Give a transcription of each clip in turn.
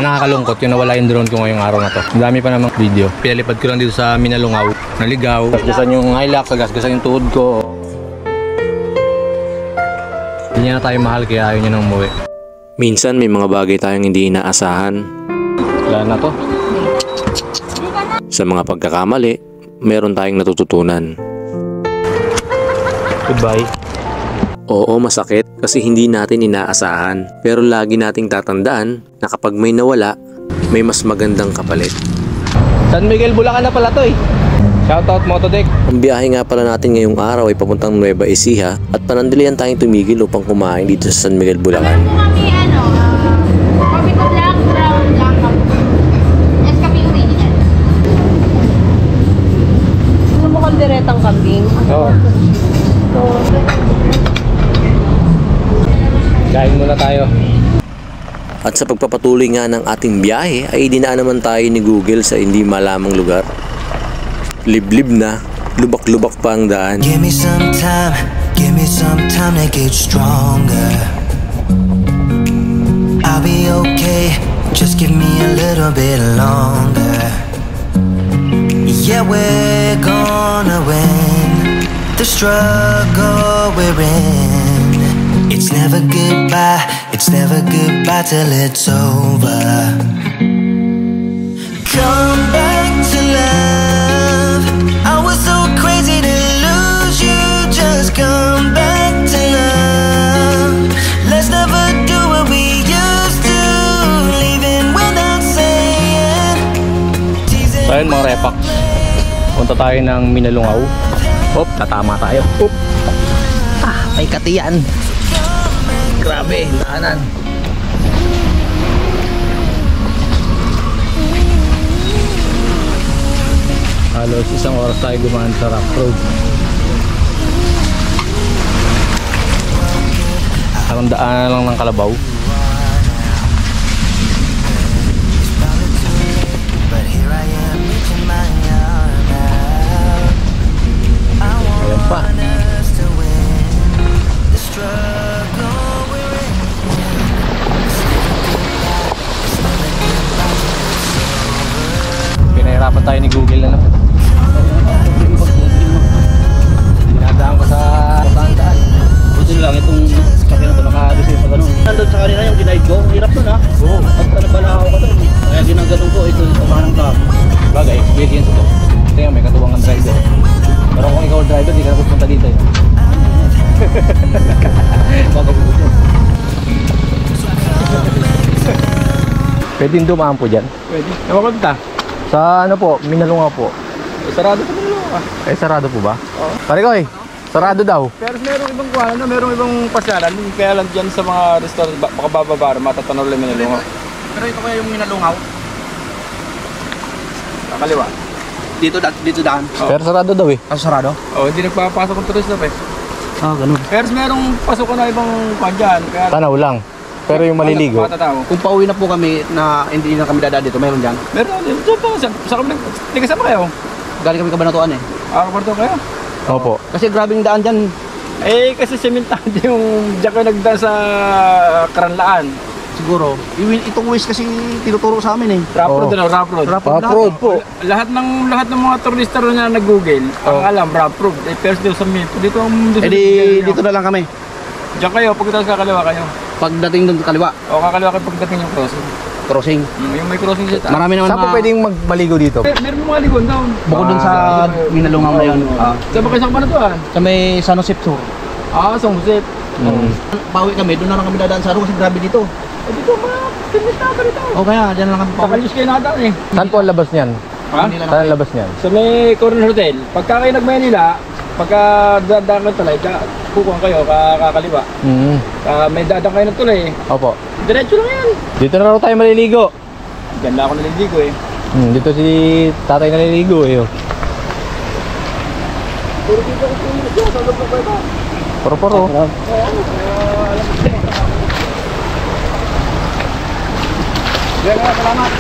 Ang nakakalungkot yung nawala yung drone ko ngayong araw na to. Ang dami pa namang video. Pinalipad ko lang dito sa Minalungaw. Naligaw. Gasgasan yung Hilux, gasgasan yung tuhod ko. Hindi niya na tayo mahal kaya ayaw niya nang umuwi. Minsan may mga bagay tayong hindi inaasahan. Wala na to. Sa mga pagkakamali, meron tayong natututunan. Goodbye. Oo, masakit kasi hindi natin inaasahan. Pero lagi nating tatandaan na kapag may nawala, may mas magandang kapalit. San Miguel, Bulacan na pala to eh. Shoutout Motodeck. Ang biyahe nga pala natin ngayong araw ay papuntang Nueva Ecija at panandalian tayong tumigil upang kumain dito sa San Miguel, Bulacan. Coffee ko black, brown, black, Escape original. Gusto mo kalderetang kambing? Oo. Kain muna tayo. At sa pagpapatuloy nga ng ating biyahe ay dinaan naman tayo ni Google sa hindi malamang lugar. Liblib na, lubak-lubak pa ang daan. Give me some time to get stronger. I'll be okay, just give me a little bit longer. Yeah, we're gonna win the struggle we're in. It's never goodbye till it's over. Come back to love. I was so crazy to lose you. Just come back to love. Let's never do what we used to. Leaving without saying. So ayun mga repak. Punta tayo ng Minalungaw. Hop, natama tayo. Hop. May katiyan. Grabe, daanan. Halos isang oras tayo gumaan sa rock road. Parang daanan lang ng kalabaw. Ayan pa. Pinahirapan tayo ni Google na. Dinadaan ko sa daan. Buti lang itong sakyan na ito nakahalos yung pag-ano. Nandun sa kanina yung ginaid ko, hirap nun ha. Oo. At nabala ako ka doon. Kaya ginaganon ko, ito tumahan ng truck. Bagay, experience ito. Ito yung may katuwangan driver. Pero kung ikaw driver, di ka na pupunta dito eh. Magkabubuto. Pwede dumaan po dyan? Pwede. Ewan ko sa ano po, Minalungaw po. Sarado po Minalungaw. Sarado po ba? Oo. Pare ko sarado daw. Pero merong ibang kuha na, merong ibang pasyalan. Kaya lang dyan sa mga restaurant, makabababar, matatanong lang Minalungaw. Pero ito kaya yung Minalungaw? Kaliwa. Dito daan. Oh. Pero sarado daw eh. Sarado? Oo, hindi nagpapasok ng turista pa eh. Ganun. Pero merong pasok na ibang kuha dyan. Tanaw lang. Pero yung maliligo. Kung pauwi na po kami na hindi na kami dadaan dito, meron dyan? Meron din. Diyan po. Sa kami kasama kayo? Galing kami Kabanatuan eh. Kabanatuan kayo? Opo. Kasi grabing daan dyan. Eh, kasi sementado yung diyan kayo nagdaan sa Karanlaan. Siguro. Itong ways kasi tinuturo sa amin eh. Rough road po. Lahat ng mga turista na nag-google, ang alam, rough road. Eh, pero dito sa Minto, dito dito na lang kami. Diyan kayo, pagkatapos kakaliwa kayo. Pagdating doon kaliwa. O, kakaliwa kayo pagdating yung crossing. Yung may crossing siya. Marami naman. Saan po pwedeng maligo dito? Meron mga ligon doon. Bukod doon sa Minalungaw na yun. Saan ba kayo sa Kabanatuan? Sa may San Jose Sur. San Jose. Pauwi kami, doon na lang kami dadaan sa kasi grabe dito. Dito mga pinitado dito. O kaya, dyan lang kami pauwi. Pakalis kayo nadaan eh. Saan po ang labas niyan? Ha? Saan ang labas niyan? Sa may Coronel Hotel. Pagka kayo nag-Manila, pagka dadaan kayo tulay, kukuhan kayo, kakaliwa. May dadaan kayo ng tulay. Opo. Diretso lang yan. Dito na raw tayo maliligo. Diyan lang ako naliligo eh. Dito si tatay naliligo eh. Puro dito ako dyan, sa loob ng kweta. Poro-poro. Diyan nga, salamat.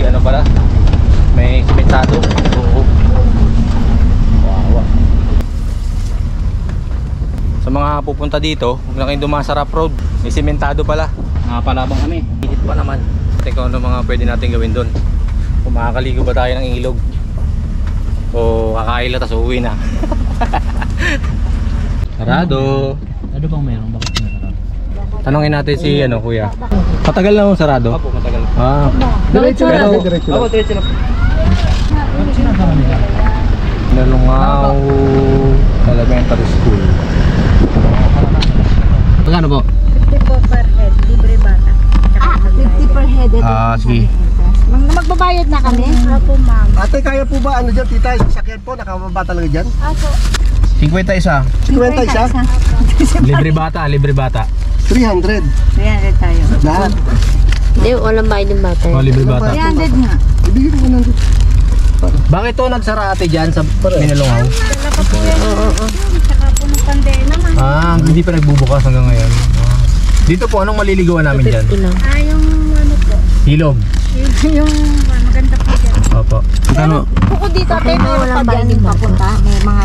ano pala, may simentado. Oo. Wow. Sa mga pupunta dito, huwag na kayong dumaan sa rough road. May simentado pala. Nakapalabang kami. Init pa naman. Tingnan ano mga pwede natin gawin doon. Kung makakaligo ba tayo ng ilog o kakain lang tas uuwi na. Sarado. Ano bang meron? Bakit meron? Tanungin natin si ano kuya. Matagal na yung sarado? Opo, matagal. Ah. Diretso lang. Diretso lang. Opo, diretso lang. Ano sinasama nila? Nalungaw Elementary School. Magkano po? 50 po per head, libre bata. 50 per head. Ah, sige. Magbabayad na kami? Opo, ma'am. Ate, kaya po ba ano dyan, tita? Sasakyan po, nakababa talaga dyan? Opo. 50 isa. 50 isa? Libre bata, libre bata. 300. 300 tayo. Lahat. Hindi, walang bayad ng bata. Oh, libre bata. 300 nga. Ibigay ko 100. Bakit to nagsara ate dyan sa Minalungaw? Dala pa po yan. Tsaka po ng pandena. Ah, hindi pa nagbubukas hanggang ngayon. Ah. Dito po, anong maliligawan namin dyan? 50 lang. Yung ano po. Hilog. Yung maganda po dyan. Opo. Ano? Bukod dito, ate, meron pa walang bayad dyan ng papunta. May mga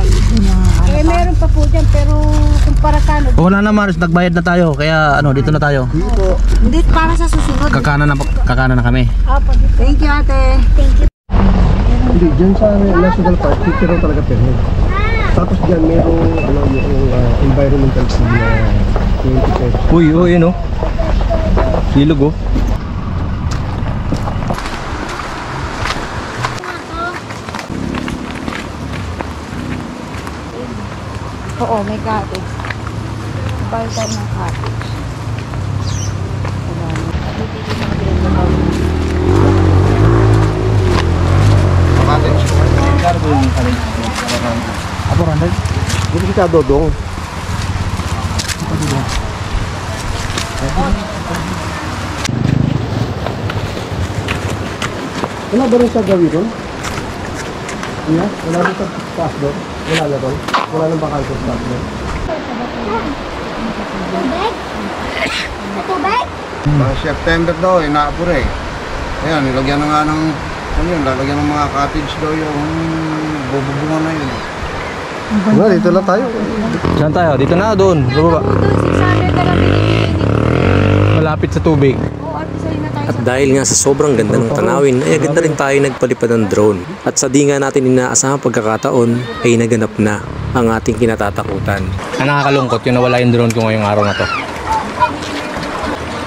meron pa po dyan, pero kumpara sa ano. Wala na Maris, nagbayad na tayo. Kaya ano, dito na tayo. Dito. Hindi, para sa susunod. Kakanan na kami. Opo. Thank you, ate. Thank you. Hindi, dyan sa National Park, 50 raw talaga per head. Tapos dyan merong ano, yung environmental fee na 20 pesos. Uy, yun oh. Hilog oh. Oo, may cottage. Bayad tayo ng cottage. Apo, Randall? Hindi kita dodong. Wala ba rin siya gawin doon? Wala rin sa taas doon? Wala na doon? Wala nang bakal sa taas doon? September daw, inaapur eh. Ayan, nilagyan na nga ng, ano yun, lalagyan ng mga cottage daw yung bububungan na yun. Wala, dito lang tayo. Saan tayo? Dito na, doon. Baba. Malapit sa tubig. At dahil nga sa sobrang ganda ng tanawin, ay agad na rin tayo nagpalipad ng drone. At sa di nga natin inaasahang pagkakataon, ay naganap na ang ating kinatatakutan. Ang nakakalungkot yung nawala yung drone ko ngayong araw na to.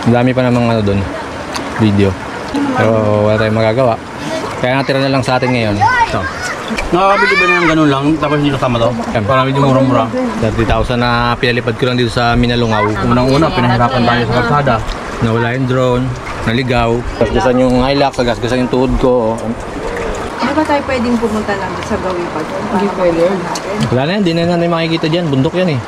Ang dami pa namang ano doon, video. Pero wala tayong magagawa. Kaya natira na lang sa atin ngayon. Ito. Nakakabili ba na ng ganun lang, tapos hindi kasama to? Para medyo mura-mura. 30,000 na pinalipad ko lang dito sa Minalungaw. Unang-una, pinahirapan tayo sa kalsada. Nawala yung drone, naligaw. Gasgasan yung Hilux, gasgasan yung tuhod ko. Hindi ba tayo pwedeng pumunta lang sa Gawi pa doon? Hindi pwede. Wala na yan, di na natin makikita dyan. Bundok yan eh.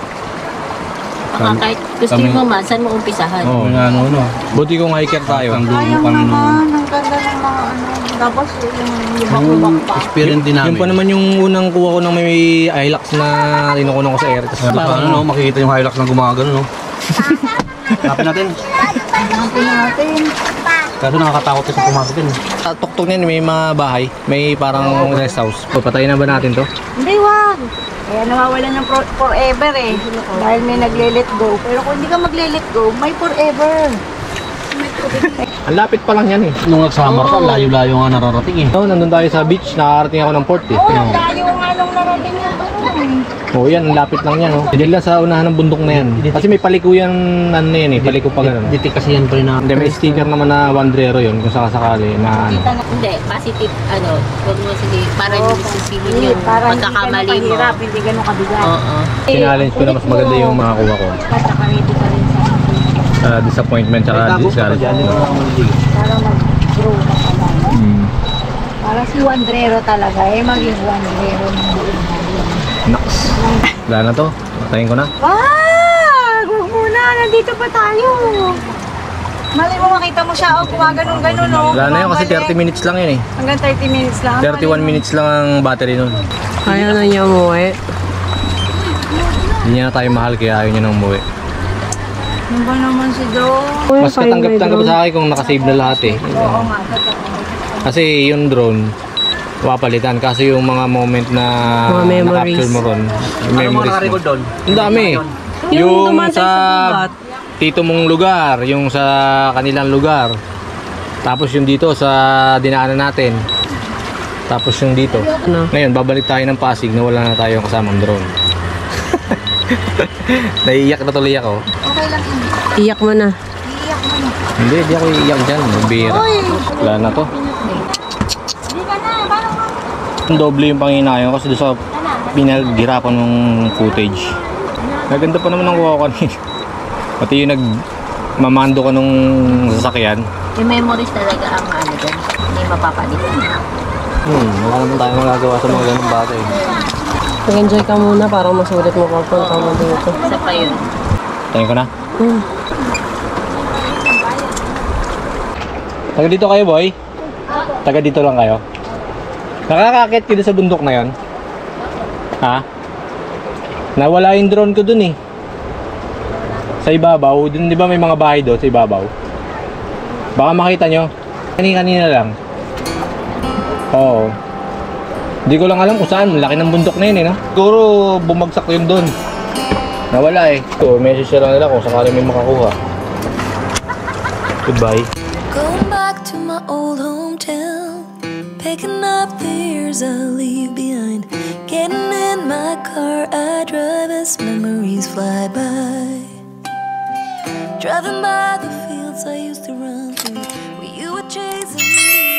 Baka kahit gusto mo man, saan mo umpisahan? Oo. Ano. Buti kung hiker tayo. Sayang naman, ang ganda ng mga ano. Tapos yung lubak-lubak pa. Experience din namin. Yun pa naman yung unang kuha ko ng may Hilux na inukunan ko sa air. Tapos Parang ano, makikita yung Hilux na gumagano, no? Kapin natin. Hanapin natin. Kaso nakakatakot kasi pumasok yun. tuktok niyan, may mga bahay. May parang rest house. Papatayin na ba natin to? Hindi, wag. Kaya nawawalan ng forever eh. Dahil may nagle-let go. Pero kung hindi ka magle-let go, may forever. Ang lapit pa lang yan eh. Nung nag-summer ka, layo-layo nga nararating eh. No, nandun tayo sa beach, nakakarating ako ng port eh. Oo, ang layo nga nung narating yan doon. Oo yan, ang lapit lang yan. Oh. Diyan lang sa unahan ng bundok na yan. Kasi may paliko yan, ano na yan eh, paliko pa gano'n. Dito kasi yan pa rin na. Hindi, may sticker naman na wandrero yun kung sakasakali na ano. Hindi, positive, huwag mo sige, para hindi sisipin yung Para hindi pagkakamali ganun mo. kahirap, hindi ganun kabigat. Oo. Challenge ko na mas maganda yung makakuha ko. Saka ready ka rin sa Disappointment tsaka discourage. para mag-grow na pala. Para si Wandrero talaga eh, maging Wandrero ng buong natin. Naks. Wala na to. Patayin ko na. Wag! Huwag muna! Nandito pa tayo! Mali mo makita mo siya, gumaganong-ganon, no? Wala na yun kasi 30 minutes lang yun eh. Hanggang 30 minutes lang. 31 minutes lang ang battery nun. Ayaw na niya umuwi. Hindi niya na tayo mahal kaya ayaw niya nang umuwi. Ano ba naman si Dro? Mas katanggap-tanggap sa akin kung nakasave na lahat eh. Oo nga, totoo. Kasi yung drone, papalitan. Kasi yung mga moment na Mga memories. na-capture mo ron. Ano mga nakarecord doon? Ang dami. Yung Yung tumantay sa sa gubat. tito mong lugar, yung sa kanilang lugar. Tapos yung dito sa dinaanan natin. Tapos yung dito. Ano? Ngayon, babalik tayo ng Pasig na wala na tayong kasamang drone. Naiiyak na tuloy ako. Okay lang yun. Iyak mo na. Iiyak mo na. Hindi ako iiyak dyan. Bira. Wala na to. Hindi ka na. Paano ka? Doble yung panginayon kasi doon sa pinaghirapan ng footage. Naganda pa naman ang kuha ko kanina. Pati yung nagmamando ka nung sasakyan. Yung memories talaga ang ano dyan. Hindi mapapalitan. Wala naman tayo magagawa sa mga ganung bagay. Mag-enjoy ka muna para masulit mo pagpunta mo dito. Isa pa yun. Tingin ko na. Taga dito kayo, boy? Taga dito lang kayo? Nakakakit kayo sa bundok na yon? Ha? Nawala yung drone ko dun eh. Sa ibabaw, dun di ba may mga bahay doon sa ibabaw? Baka makita nyo. Kanina lang. Oo. Hindi ko lang alam kung saan. Laki ng bundok na yun eh, no? Siguro bumagsak yun doon. Nawala eh. So, message lang nila kung sakali may makakuha. Goodbye. Going back to my old hometown, picking up the years I leave behind. Getting in my car, I drive as memories fly by. Driving by the fields I used to run through, where you were chasing me.